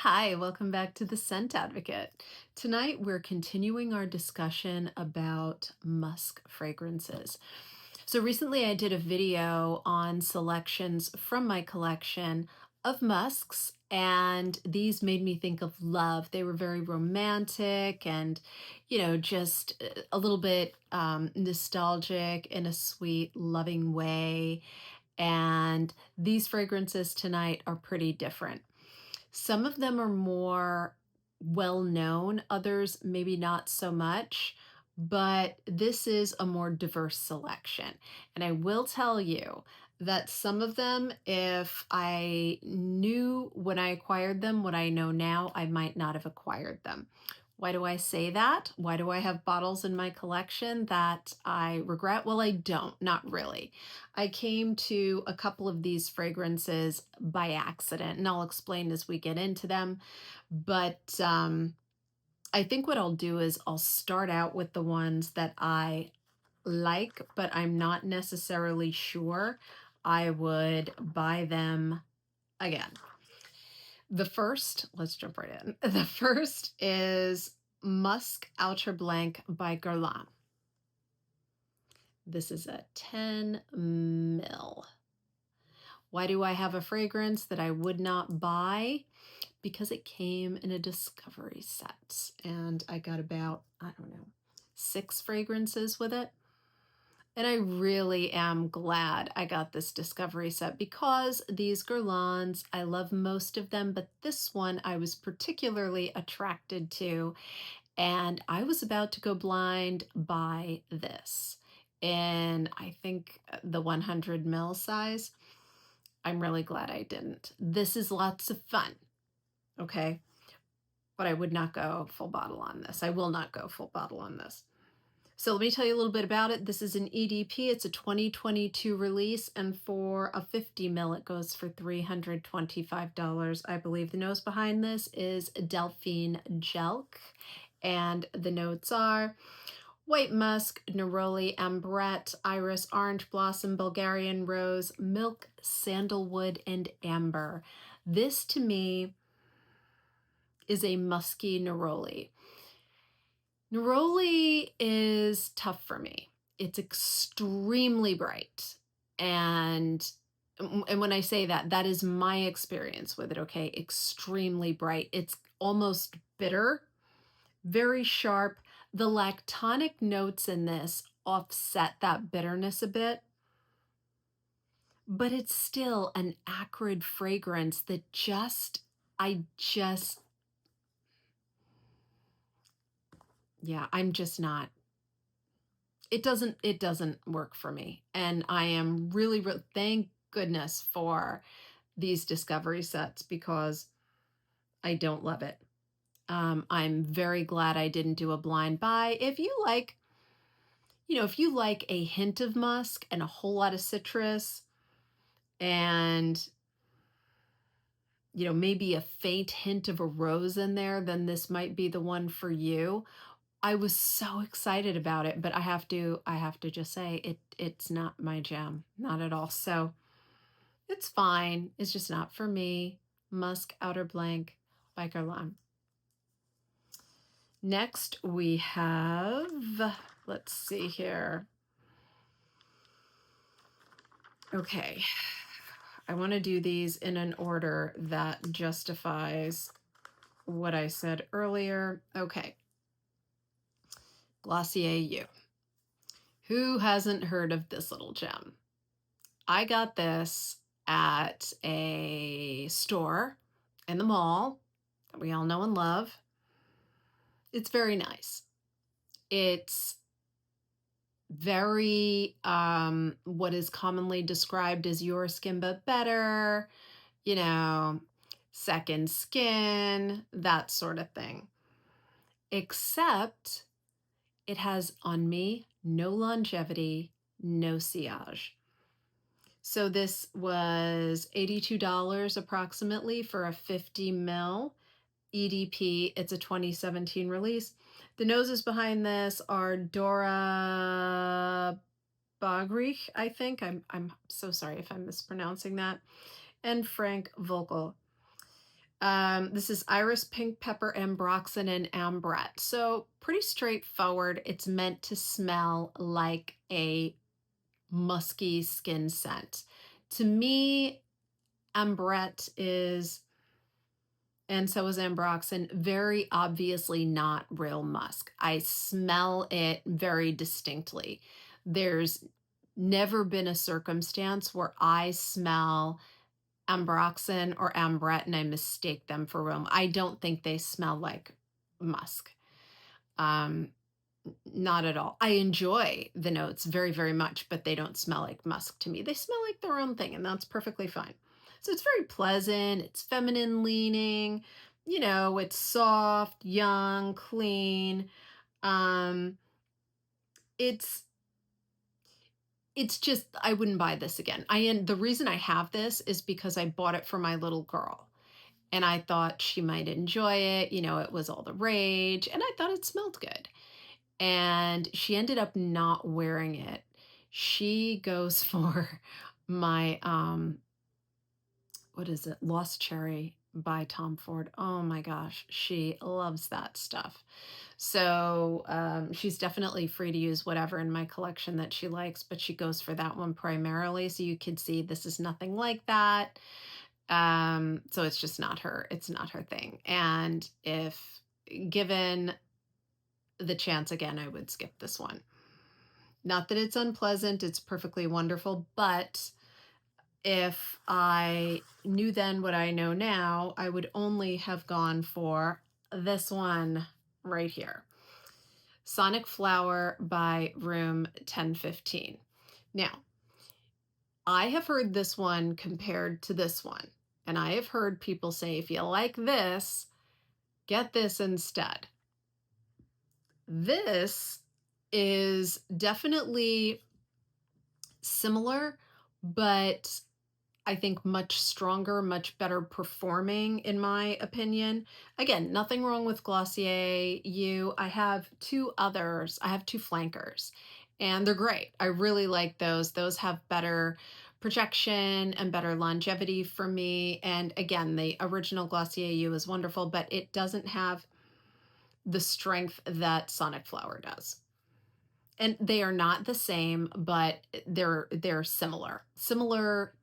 Hi, welcome back to the Scent Advocate. Tonight we're continuing our discussion about musk fragrances. So recently I did a video on selections from my collection of musks, and these made me think of love. They were very romantic and, just a little bit nostalgic in a sweet, loving way. And these fragrances tonight are pretty different. Some of them are more well known, others maybe not so much, but this is a more diverse selection. And I will tell you that some of them, if I knew when I acquired them what I know now, I might not have acquired them. Why do I say that? Why do I have bottles in my collection that I regret? Well, I don't, not really. I came to a couple of these fragrances by accident, and I'll explain as we get into them. But I think what I'll do is I'll start out with the ones that I like, but I'm not necessarily sure I would buy them again. The first, let's jump right in. The first is Musk Outerblanc by Guerlain. This is a 10 ml. Why do I have a fragrance that I would not buy? Because it came in a discovery set, and I got about, I don't know, 6 fragrances with it. And I really am glad I got this discovery set because these Guerlains, I love most of them, but this one I was particularly attracted to, and I was about to go blind by this. And I think the 100 ml size, I'm really glad I didn't. This is lots of fun, okay? But I would not go full bottle on this. I will not go full bottle on this. So let me tell you a little bit about it. This is an EDP. It's a 2022 release, and for a 50 ml, it goes for $325. I believe the nose behind this is Delphine Jelk, and the notes are white musk, neroli, ambrette, iris, orange blossom, Bulgarian rose, milk, sandalwood, and amber. This to me is a musky neroli. Neroli is tough for me. It's extremely bright. And when I say that, that is my experience with it, okay? Extremely bright. It's almost bitter, very sharp. The lactonic notes in this offset that bitterness a bit, but it's still an acrid fragrance that I'm just not, it doesn't work for me. And I am really, thank goodness for these discovery sets because I don't love it. I'm very glad I didn't do a blind buy. If you like, if you like a hint of musk and a whole lot of citrus and, maybe a faint hint of a rose in there, then this might be the one for you. I was so excited about it, but I have to just say it's not my jam, not at all. So it's fine. It's just not for me. Musk Outerblanc by Guerlain. Next we have, let's see here. Okay. I want to do these in an order that justifies what I said earlier. Okay. Glossier You. Who hasn't heard of this little gem? I got this at a store in the mall that we all know and love. It's very nice. It's very what is commonly described as your skin but better, second skin, that sort of thing. Except it has on me no longevity, no sillage. So this was $82 approximately for a 50 ml EDP. It's a 2017 release. The noses behind this are Dora Bagrich, I think. I'm so sorry if I'm mispronouncing that. And Frank Volkel. This is Iris Pink Pepper Ambroxan and Ambrette. So pretty straightforward. It's meant to smell like a musky skin scent. To me, Ambrette is, and so is Ambroxan, very obviously not real musk. I smell it very distinctly. There's never been a circumstance where I smell Ambroxan or Ambrette and I mistake them for real. I don't think they smell like musk. Um, Not at all. I enjoy the notes very, very much, but they don't smell like musk to me. They smell like their own thing, and that's perfectly fine. So it's very pleasant. It's feminine leaning. It's soft, young, clean. Um, it's it's just I wouldn't buy this again. The reason I have this is because I bought it for my little girl. And I thought she might enjoy it. It was all the rage, and I thought it smelled good. And she ended up not wearing it. She goes for my what is it? Lost Cherry by Tom Ford. Oh my gosh, she loves that stuff. So she's definitely free to use whatever in my collection that she likes, but she goes for that one primarily. So you can see this is nothing like that. So it's just not her. It's not her thing. And if given the chance again, I would skip this one. Not that it's unpleasant, it's perfectly wonderful, but if I knew then what I know now, I would only have gone for this one right here. Sonic Flower by Room 1015. Now, I have heard this one compared to this one, and I have heard people say, if you like this, get this instead. This is definitely similar, but I think much stronger, much better performing, in my opinion. Again, nothing wrong with Glossier You. I have two others. I have two flankers, and they're great. I really like those. Those have better projection and better longevity for me. And again, the original Glossier You is wonderful, but it doesn't have the strength that Sonic Flower does. And they are not the same, but they're similar.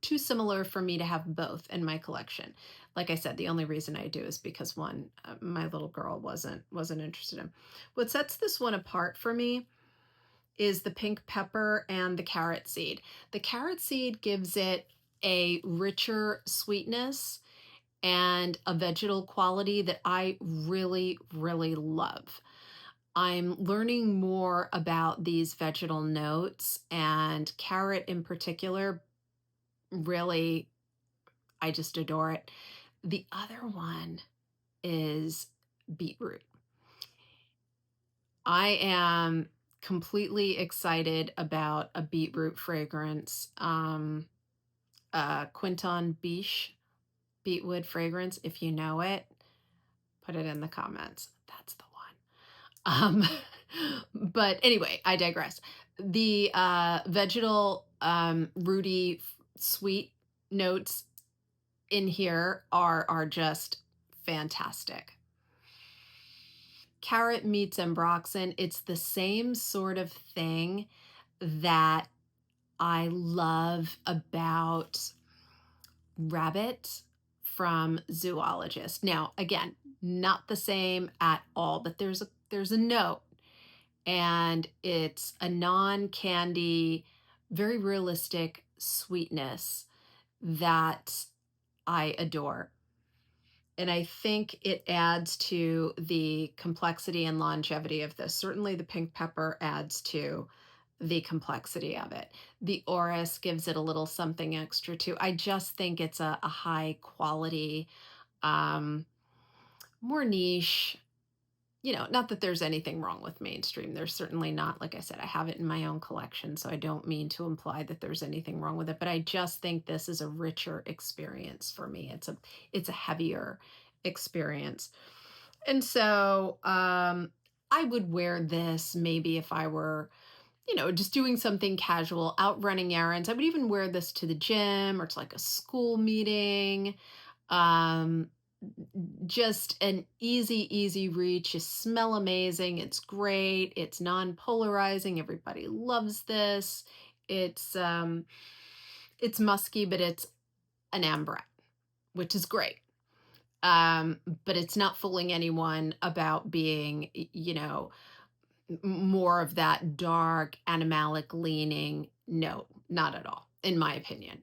Too similar for me to have both in my collection. Like I said, the only reason I do is because one, my little girl wasn't interested in. What sets this one apart for me is the pink pepper and the carrot seed. The carrot seed gives it a richer sweetness and a vegetal quality that I really, really love. I'm learning more about these vegetal notes, and carrot in particular, really, I just adore it. The other one is beetroot. I am completely excited about a beetroot fragrance, Quinton Biche beetwood fragrance. If you know it, put it in the comments. That's the one. But anyway, I digress. The vegetal, rooty, sweet notes in here are just fantastic. Carrot meets Ambroxan. It's the same sort of thing that I love about Rabbit from Zoologist. Now, again, not the same at all, but there's a note, and it's a non-candy, very realistic sweetness that I adore. And I think it adds to the complexity and longevity of this. Certainly the pink pepper adds to the complexity of it. The orris gives it a little something extra too. I just think it's a high quality, more niche, not that there's anything wrong with mainstream. There's certainly not. Like I said, I have it in my own collection, so I don't mean to imply that there's anything wrong with it, but I just think this is a richer experience for me. It's a heavier experience. And so I would wear this maybe if I were, just doing something casual, out running errands. I would even wear this to the gym or to like a school meeting. just an easy reach. You smell amazing. It's great. It's non-polarizing. Everybody loves this. It's musky, but it's an ambrette, which is great. But it's not fooling anyone about being, more of that dark animalic leaning. No, not at all, in my opinion.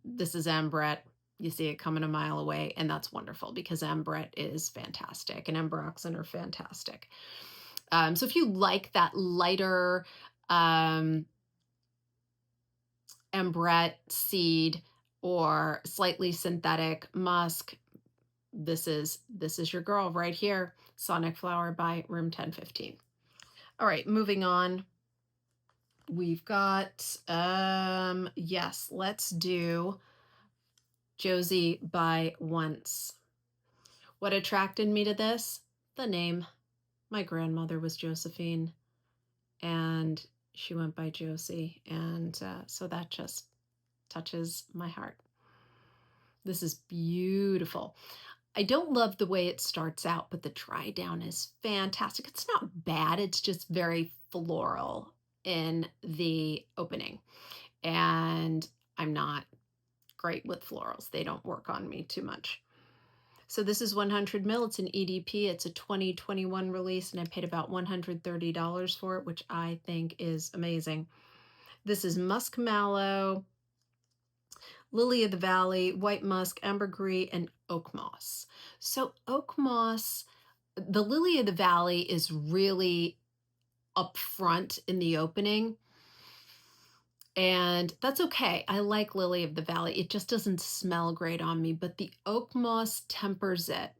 This is Ambrette. You see it coming a mile away, and that's wonderful because Ambrette is fantastic and Ambroxan are fantastic. So if you like that lighter Ambrette seed or slightly synthetic musk, this is your girl right here. Sonic Flower by Room 1015. All right, moving on. We've got yes, let's do Josie by Once. What attracted me to this? The name. My grandmother was Josephine, and she went by Josie, and so that just touches my heart. This is beautiful. I don't love the way it starts out, but the dry down is fantastic. It's not bad. It's just very floral in the opening. And I'm not great with florals. They don't work on me too much. So this is 100 mil. It's an EDP. It's a 2021 release, and I paid about $130 for it, which I think is amazing. This is Musk Mallow, Lily of the Valley, White Musk, Ambergris, and Oak Moss. So Oak Moss, the Lily of the Valley is really up front in the opening. And that's okay. I like Lily of the Valley. It just doesn't smell great on me, but the Oak Moss tempers it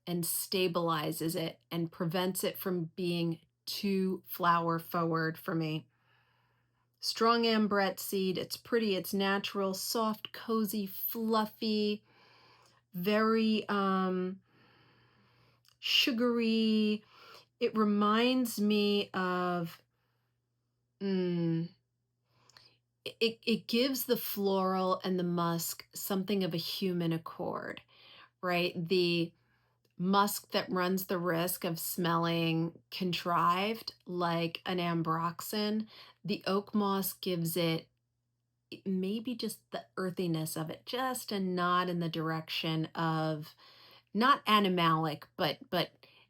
and stabilizes it and prevents it from being too flower forward for me. Strong Ambrette seed. It's pretty, it's natural, soft, cozy, fluffy, very sugary. It reminds me of it gives the floral and the musk something of a human accord, right? The musk that runs the risk of smelling contrived like an Ambroxan, the oak moss gives it maybe just the earthiness of it, just a nod in the direction of not animalic, but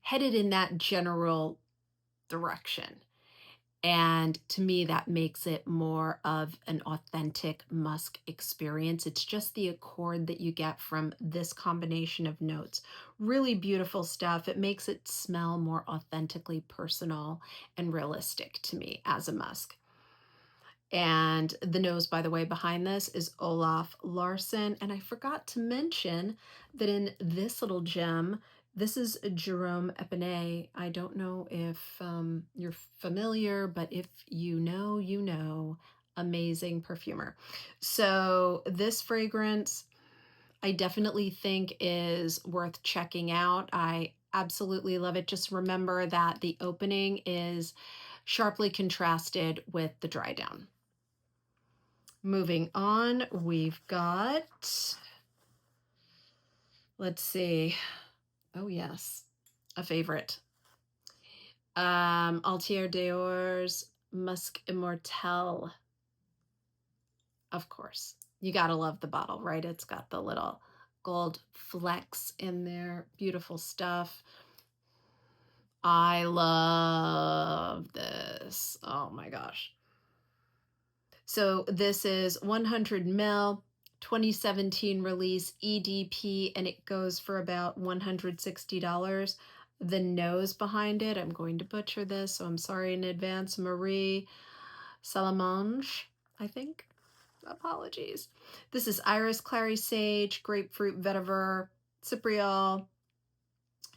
headed in that general direction. And to me, that makes it more of an authentic musk experience. It's just the accord that you get from this combination of notes. Really beautiful stuff. It makes it smell more authentically personal and realistic to me as a musk. And the nose, by the way, behind this is Olaf Larsen. And I forgot to mention that in this little gem, this is Jerome Epinay. I don't know if you're familiar, but if you know, you know. Amazing perfumer. So this fragrance, I definitely think is worth checking out. I absolutely love it. Just remember that the opening is sharply contrasted with the dry down. Moving on, we've got, let's see. Oh, yes, a favorite. Atelier Dior's Musk Immortel. Of course. You got to love the bottle, right? It's got the little gold flecks in there. Beautiful stuff. I love this. Oh my gosh. So this is 100 ml, 2017 release, EDP, and it goes for about $160. The nose behind it, I'm going to butcher this, so I'm sorry in advance, Marie Salamange, I think. Apologies. This is Iris Clary Sage, Grapefruit Vetiver, Cypriol,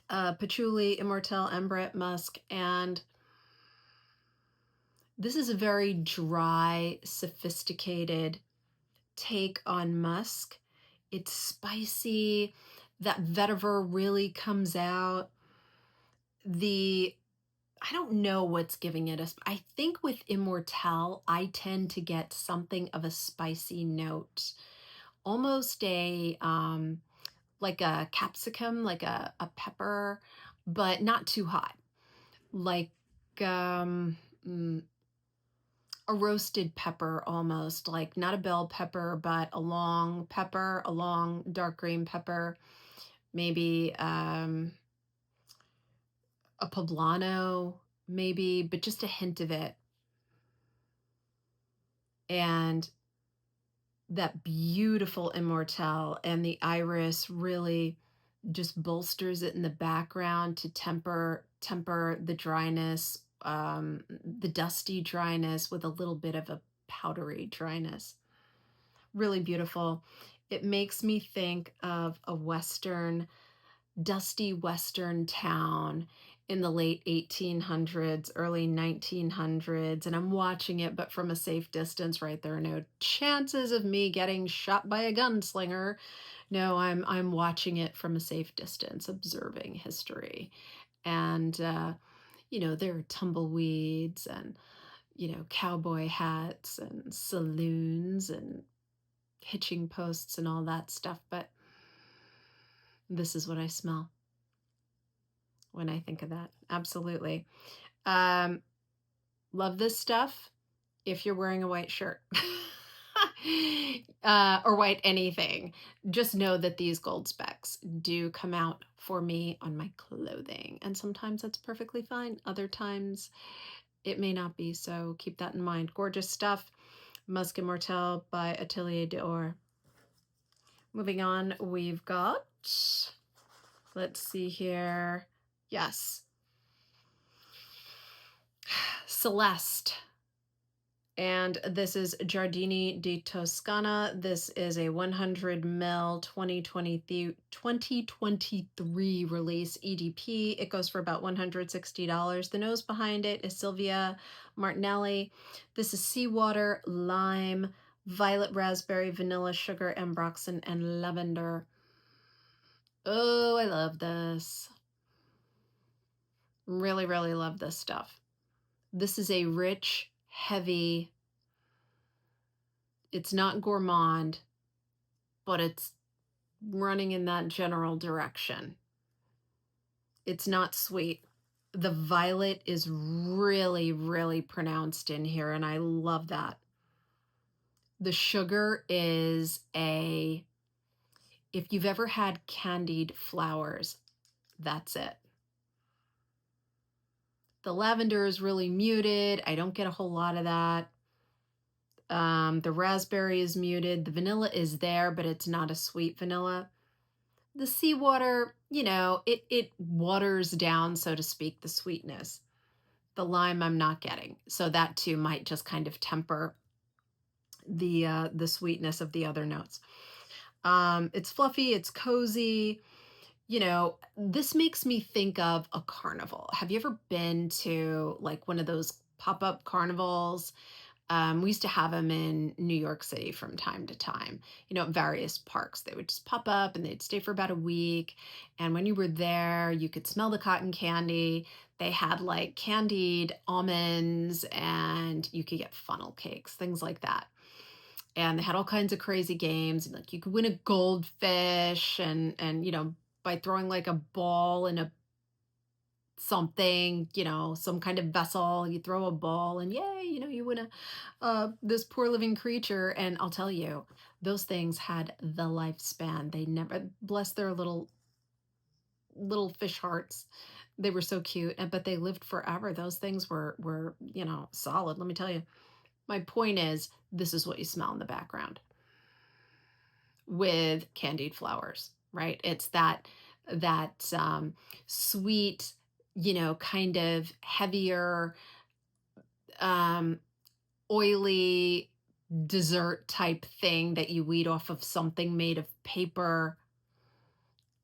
Patchouli, Immortel, Ambrette, Musk, and this is a very dry, sophisticated take on musk. It's spicy. That vetiver really comes out. I don't know what's giving it us. I think with Immortel, I tend to get something of a spicy note, almost a like a capsicum, like a pepper, but not too hot. Like um, mm, a roasted pepper almost, like not a bell pepper, but a long pepper, a long dark green pepper, maybe a poblano, maybe, but just a hint of it. And that beautiful Immortel, and the iris really just bolsters it in the background to temper the dryness, the dusty dryness with a little bit of a powdery dryness. Really beautiful. It makes me think of a dusty Western town in the late 1800s, early 1900s, and I'm watching it, but from a safe distance, right? There are no chances of me getting shot by a gunslinger. No, I'm watching it from a safe distance, observing history. And there are tumbleweeds and cowboy hats and saloons and hitching posts and all that stuff, but this is what I smell when I think of that. Absolutely. Um, love this stuff if you're wearing a white shirt. Or white anything. Just know that these gold specks do come out for me on my clothing. And sometimes that's perfectly fine. Other times it may not be. So keep that in mind. Gorgeous stuff. Musk Immortel by Atelier d'Or. Moving on, we've got, let's see here. Yes. Celeste. And this is Giardini di Toscana. This is a 100 ml 2023 release EDP. It goes for about $160. The nose behind it is Silvia Martinelli. This is seawater, lime, violet raspberry, vanilla, sugar, ambroxan, and lavender. Oh, I love this. Really, really love this stuff. This is a rich, heavy, it's not gourmand, but it's running in that general direction. It's not sweet. The violet is really, really pronounced in here, and I love that. The sugar is if you've ever had candied flowers, that's it. The lavender is really muted. I don't get a whole lot of that. The raspberry is muted. The vanilla is there, but it's not a sweet vanilla. The seawater, it waters down, so to speak, the sweetness. The lime I'm not getting. So that too might just kind of temper the sweetness of the other notes. It's fluffy, it's cozy. This makes me think of a carnival. Have you ever been to like one of those pop-up carnivals? We used to have them in New York City from time to time, at various parks. They would just pop up and they'd stay for about a week. And when you were there, you could smell the cotton candy. They had like candied almonds and you could get funnel cakes, things like that. And they had all kinds of crazy games. Like you could win a goldfish and by throwing like a ball in a something, some kind of vessel, you throw a ball and yay, you win this poor living creature. And I'll tell you, those things had the lifespan. They never, bless their little fish hearts. They were so cute, but they lived forever. Those things were solid. Let me tell you. My point is, this is what you smell in the background with candied flowers, right? It's that sweet, kind of heavier, oily dessert type thing that you eat off of something made of paper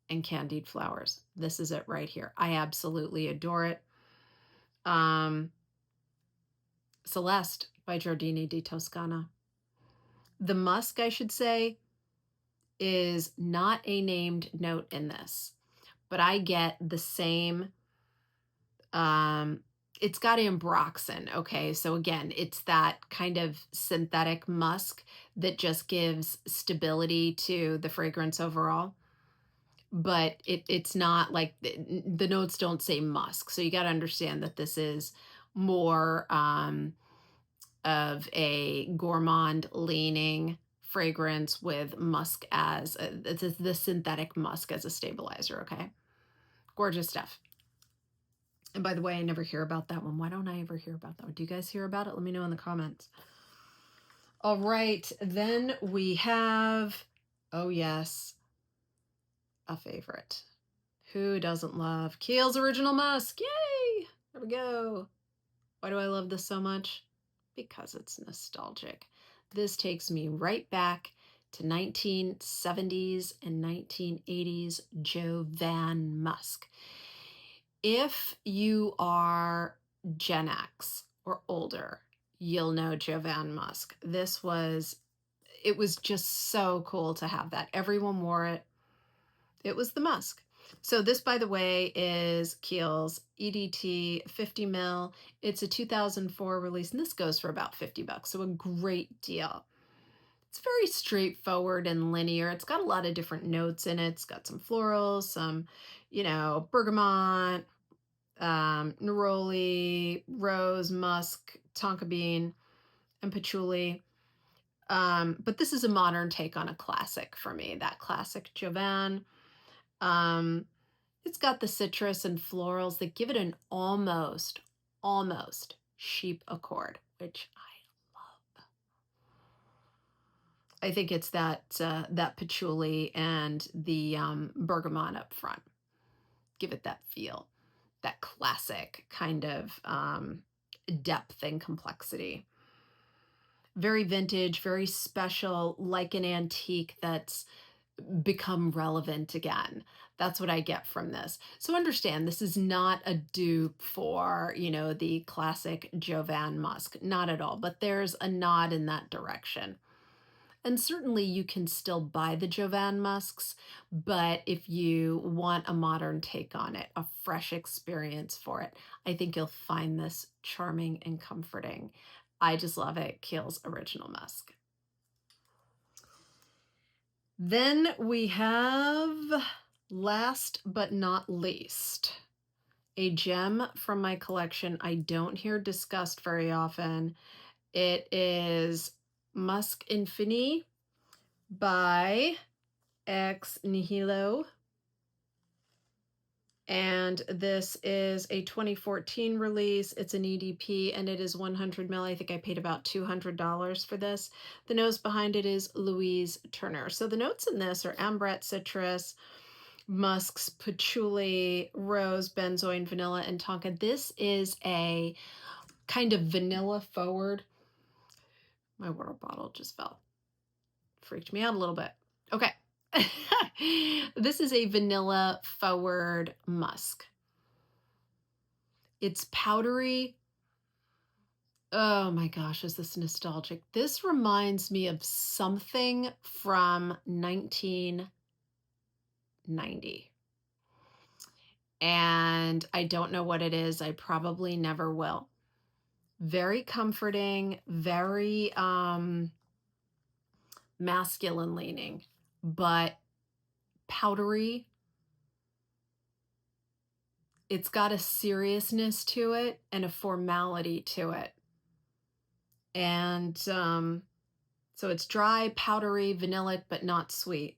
and candied flowers. This is it right here. I absolutely adore it. Celeste by Giardini di Toscana. The musk, I should say, is not a named note in this, but I get the same, it's got Ambroxan, okay? So again, it's that kind of synthetic musk that just gives stability to the fragrance overall. but it's not like the notes don't say musk. So you got to understand that this is more of a gourmand leaning fragrance with musk as the synthetic musk as a stabilizer. Okay. Gorgeous stuff. And by the way, I never hear about that one. Why don't I ever hear about that one? Do you guys hear about it? Let me know in the comments. All right. Then we have, oh yes, a favorite. Who doesn't love Kiehl's Original Musk? Yay! There we go. Why do I love this so much? Because it's nostalgic. This takes me right back to 1970s and 1980s Jovan Musk. If you are Gen X or older, you'll know Jovan Musk. It was just so cool to have that. Everyone wore it. It was the Musk. So this, by the way, is Kiehl's EDT 50 mil. It's a 2004 release, and this goes for about $50, so a great deal. It's very straightforward and linear. It's got a lot of different notes in it. It's got some florals, some, bergamot, neroli, rose, musk, tonka bean, and patchouli. But this is a modern take on a classic for me, that classic Jovan. It's got the citrus and florals that give it an almost sheep accord, which I love. I think it's that patchouli and the bergamot up front. Give it that feel, that classic kind of depth and complexity. Very vintage, very special, like an antique that's become relevant again. That's what I get from this. So understand, this is not a dupe for, the classic Jovan Musk. Not at all, but there's a nod in that direction. And certainly you can still buy the Jovan Musks, but if you want a modern take on it, a fresh experience for it, I think you'll find this charming and comforting. I just love it. Kiehl's Original Musk. Then we have, last but not least, a gem from my collection I don't hear discussed very often. It is Musk Infini by Ex Nihilo. And this is a 2014 release. It's an EDP and it is 100 ml. I think I paid about $200 for this. The nose behind it is Louise Turner. So the notes in this are Ambrette, citrus, musks, patchouli, rose, benzoin, vanilla, and tonka. This is a kind of vanilla forward. My water bottle just fell. Freaked me out a little bit. Okay. This is a vanilla forward musk. It's powdery. Oh my gosh, is this nostalgic? This reminds me of something from 1990. And I don't know what it is. I probably never will. Very comforting, very masculine leaning, but powdery. It's got a seriousness to it and a formality to it. And so it's dry, powdery, vanillic, but not sweet.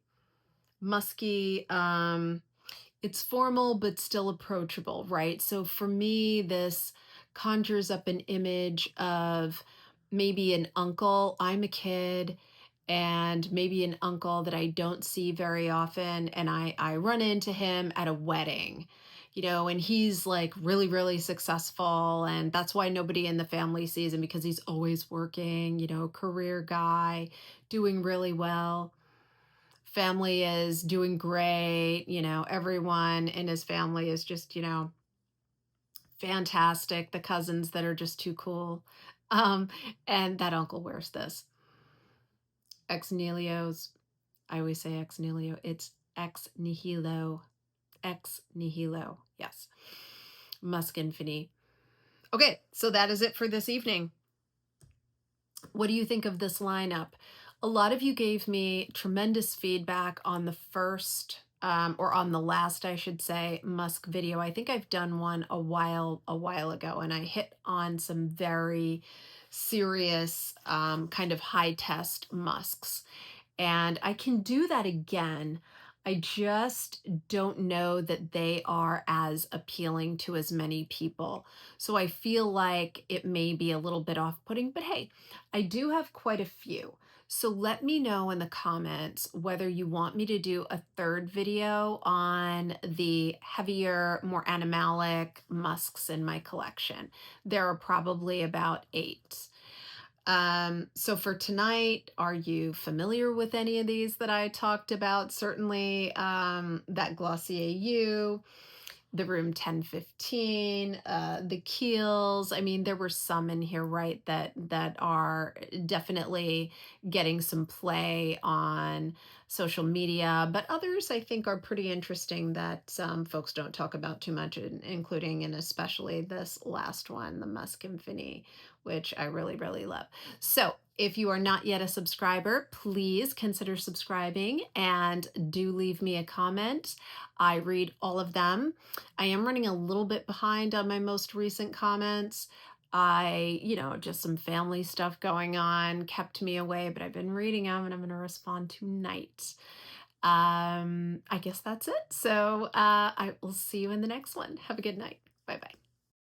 Musky, it's formal, but still approachable, right? So for me, this conjures up an image of maybe an uncle. I'm a kid, and maybe an uncle that I don't see very often, and I run into him at a wedding, and he's like really, really successful, and that's why nobody in the family sees him, because he's always working, career guy, doing really well. Family is doing great, everyone in his family is just, fantastic. The cousins that are just too cool. And that uncle wears this. Ex Nihilio's, I always say ex nihilo. It's ex nihilo. Ex nihilo. Yes. Musk Infini. Okay, so that is it for this evening. What do you think of this lineup? A lot of you gave me tremendous feedback on the first or on the last, I should say, Musk video. I think I've done one a while ago, and I hit on some very serious kind of high test musks. And I can do that again. I just don't know that they are as appealing to as many people. So I feel like it may be a little bit off-putting, but hey, I do have quite a few. So let me know in the comments whether you want me to do a third video on the heavier, more animalic musks in my collection. There are probably about 8. So for tonight, are you familiar with any of these that I talked about? Certainly, that Glossier You, the room 1015, the Kiehls. I mean, there were some in here, right, that are definitely getting some play on social media, but others I think are pretty interesting that folks don't talk about too much, including and especially this last one, the Musk Infini, which I really, really love. So if you are not yet a subscriber, please consider subscribing and do leave me a comment. I read all of them. I am running a little bit behind on my most recent comments. Just some family stuff going on kept me away, but I've been reading them and I'm going to respond tonight. I guess that's it. So I will see you in the next one. Have a good night. Bye bye.